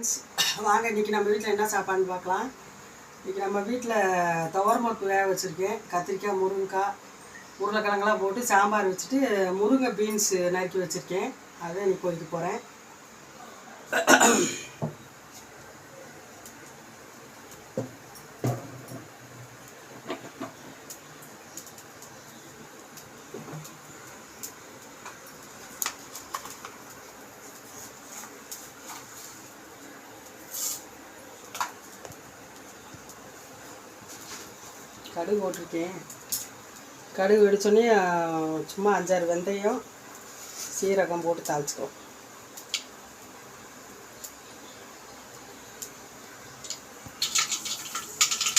Friends, வாங்க இன்றைக்கி நம்ம வீட்டில் என்ன சாப்பாடுன்னு பார்க்கலாம். இன்றைக்கி நம்ம வீட்டில் துவரம்பருப்பு வேக வச்சுருக்கேன். கத்திரிக்காய், முருங்கைக்காய், உருளைக்கிழங்கெல்லாம் போட்டு சாம்பார் வச்சுட்டு முருங்கை பீன்ஸ் நறுக்கி வச்சுருக்கேன். அதை இன்றைக்கி பொரிக்க போகிறேன். கடுகு போட்டிருக்கேன். கடுகு வெடிச்சோடனே சும்மா 5-6 வெந்தயம், சீரகம் போட்டு தாளிச்சிக்கோ.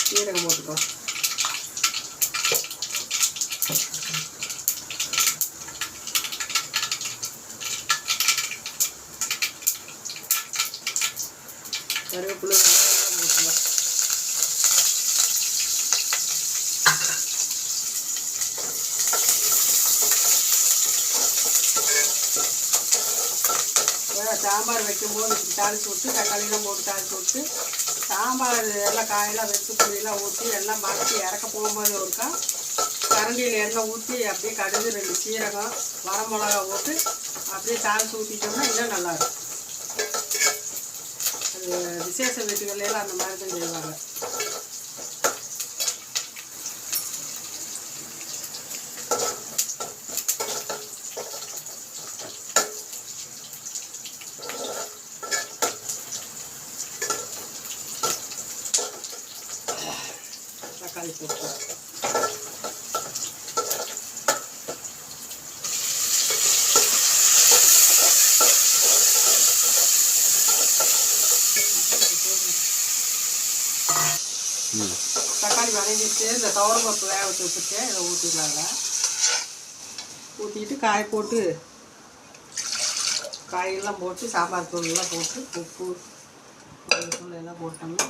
சீரகம் போட்டுக்கோ. கருவேப்பிலை போட்டுக்கோ. சாம்பார் வைக்கும்போது தாளித்து விட்டு தக்காளியெல்லாம் போட்டு தாளித்து விட்டு சாம்பார் எல்லாம் காயெல்லாம் வச்சு புளியெல்லாம் ஊற்றி எல்லாம் மறைச்சி இறக்க போகும்போது ஒருக்கா கரண்டியில் எண்ணெய் ஊற்றி அப்படியே கடுகு 2 சீரகம் வரமிளகா போட்டு அப்படியே தாளித்து ஊற்றிட்டோம்னா இன்னும் நல்லாயிருக்கும். அது விசேஷ வீட்டுகள்லாம் அந்த மாதிரி தான் செய்வாங்க. தக்காளி போட்டு தக்காளி வதங்கிட்டு இந்த துவரம்பருப்பு வேக வச்சு வச்சுருக்கேன். இதை ஊற்றிடலாங்க. ஊற்றிக்கிட்டு காய் போட்டு காயெல்லாம் போட்டு சாம்பார் தூள்லாம் போட்டு உப்பு தூள் எல்லாம் போட்டோம்னா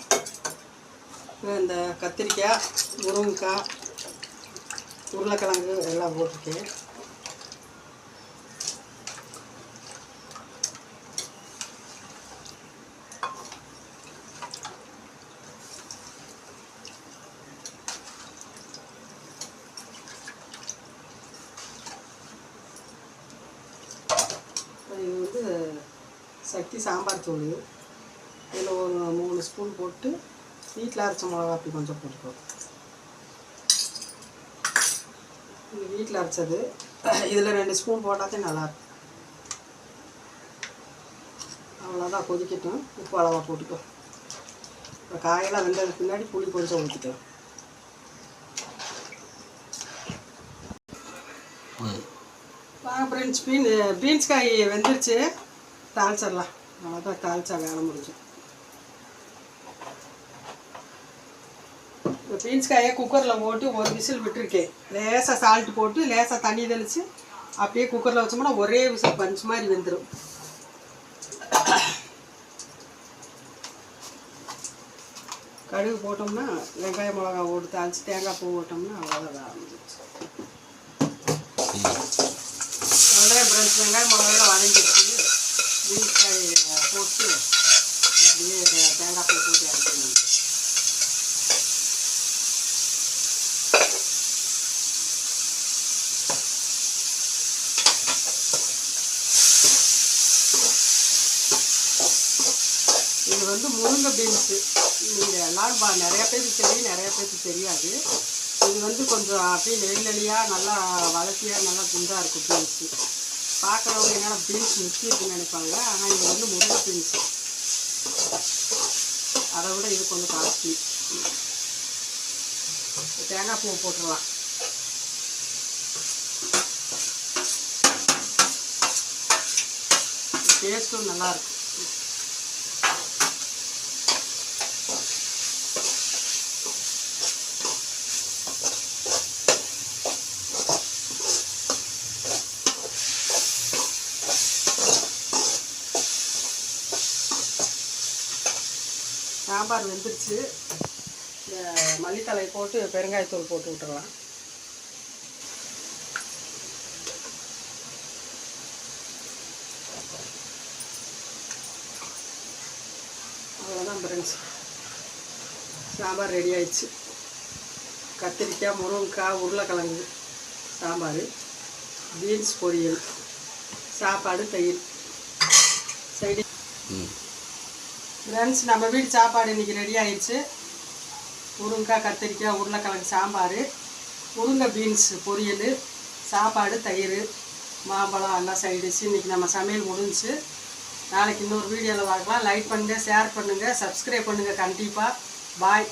இந்த கத்திரிக்காய், முருங்கைக்காய், உருளைக்கிழங்கு எல்லாம் போட்டிருக்கேன். இது வந்து சக்தி சாம்பார் தூள். இதில் ஒரு 3 ஸ்பூன் போட்டு வீட்டில் அரைச்ச மிளகா அப்படி கொஞ்சம் போட்டுக்கோ. இது வீட்டில் அரைச்சது. இதில் 2 ஸ்பூன் போட்டாதே நல்லாயிருக்கும். அவ்வளோதான், கொதிக்கட்டும். உப்பு அளவாக போட்டுக்கோ. இப்போ காயெல்லாம் வெந்ததுக்கு பின்னாடி புளி கொஞ்சம் ஊற்றிக்கலாம். வாங்க ஃப்ரெண்ட்ஸ், பீன்ஸ் காய் வெந்துருச்சு. தாளிச்சிடலாம். அவ்வளோதான், தாளிச்சா வேலை முடிஞ்சு. இப்போ பீன்ஸ் காயை குக்கரில் போட்டு ஒரு விசில் விட்டுருக்கேன். லேசாக சால்ட் போட்டு லேசாக தண்ணி தெளித்து அப்படியே குக்கரில் வச்சோம்னா ஒரே விசில் பஞ்ச் மாதிரி வெந்துடும். கடுகு போட்டோம்னா வெங்காய மிளகா போட்டு தாளித்து தேங்காய் பூ போட்டோம்னா அவ்வளோதான் ஆரம்பிச்சு. வெங்காயம் ஃப்ரெண்ட்ஸ், வெங்காய மிளகாயெல்லாம் வதங்கிடுச்சு. பீன்ஸ் காய் போட்டு அப்படியே தேங்காய் பூ போட்டு இறக்கணும். இது வந்து முருங்கை பீன்ஸு. நீங்கள் எல்லோரும் நிறையா பேருக்கு தெரியும், நிறையா பேருக்கு தெரியாது. இது வந்து கொஞ்சம் அப்படியே நெல்லலியாக நல்லா வளர்த்தியாக நல்லா குண்டாக இருக்கும் பீன்ஸு. பார்க்குறவங்க என்னென்னா பீன்ஸ் முக்கி இருக்குன்னு நினைப்பாங்க. ஆனால் இது வந்து முருங்கை பீன்ஸு. அதை விட இது கொஞ்சம் காஸ்ட்லி. தேங்காய் பூ போட்டுடலாம். டேஸ்ட்டும் நல்லாயிருக்கும். சாம்பார் வெந்துருச்சு. இந்த மல்லித்தலை போட்டு பெருங்காயத்தூள் போட்டு விட்டுறலாம். அவ்வளோதான் ஃப்ரெண்ட்ஸ், சாம்பார் ரெடி ஆயிடுச்சு. கத்திரிக்காய், முருங்கைக்காய், உருளைக்கிழங்கு சாம்பார், பீன்ஸ் பொரியல், சாப்பாடு, தயிர் சைடு. ஃப்ரெண்ட்ஸ், நம்ம வீட்டு சாப்பாடு இன்றைக்கி ரெடி ஆயிடுச்சு. முருங்கைக்காய், கத்திரிக்காய், உருளைக்கிழங்கு சாம்பார், முருங்கை பீன்ஸ் பொரியல், சாப்பாடு, தயிர், மாம்பழம் எல்லாம் சைடிஷ். இன்றைக்கி நம்ம சமையல் முடிஞ்சிச்சு. நாளைக்கு இன்னொரு வீடியோவில் பார்க்கலாம். லைக் பண்ணுங்கள், ஷேர் பண்ணுங்கள், சப்ஸ்கிரைப் பண்ணுங்கள் கண்டிப்பாக. பாய்.